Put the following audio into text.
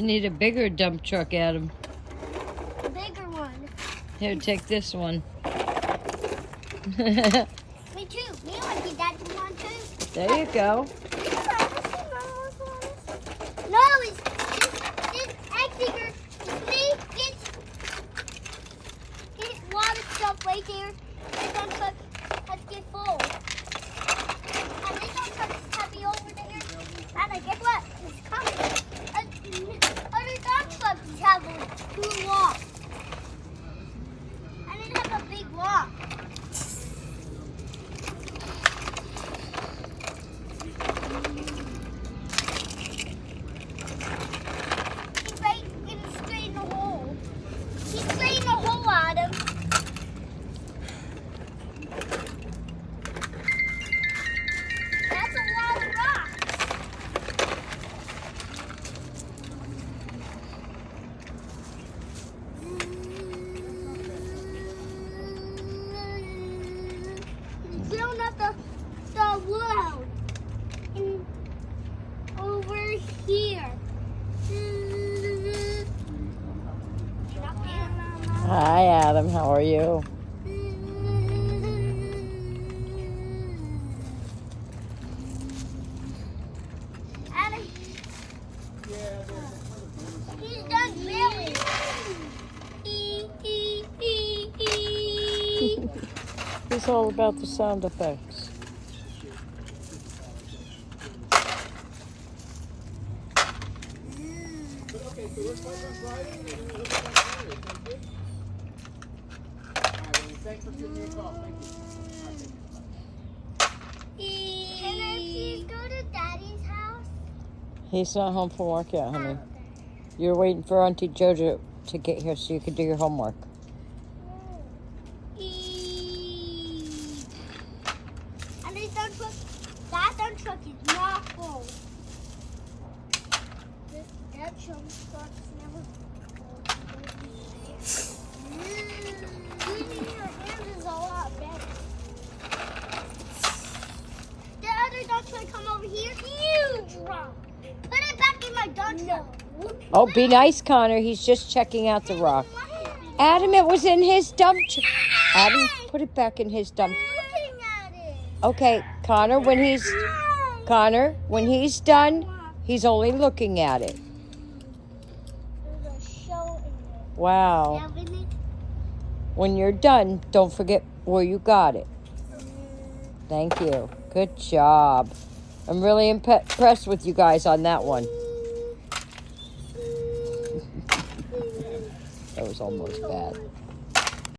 need a bigger dump truck, Adam. A bigger one. Here, take this one. Me too. Me want to get that one too. There you go. No, it's this excavator. Get water stuff right there. This dump truck has to get full. And this dump truck is heavy over there. And guess what? It's coming. Other dump trucks have two locks. And it has a big lock. He's right in straight in the hole. He's straight in the hole, Adam. That's a lot of rocks. He's filling up the wood over here. Hi, Adam. How are you? Adam, he's done drilling. It's all about the sound effects. Okay, so we're playing on Friday, and then we'll look at Friday. Thanks for giving me a call. Thank you. Can I please go to Daddy's house? He's not home from work yet, honey. You're waiting for Auntie JoJo to get here so you can do your homework. And this dump truck, that dump truck is not full. That dump truck's never full. Cleaning your hands is a lot better. The other dump truck come over here, huge rock. Put it back in my dump truck. Oh, be nice, Connor. He's just checking out the rock. Adam, it was in his dump truck. Adam, put it back in his dump. Looking at it. Okay, Connor, when he's done, he's only looking at it. There's a show in there. Wow. Yeah, isn't it? When you're done, don't forget where you got it. Thank you. Good job. I'm really impressed with you guys on that one. That was almost bad.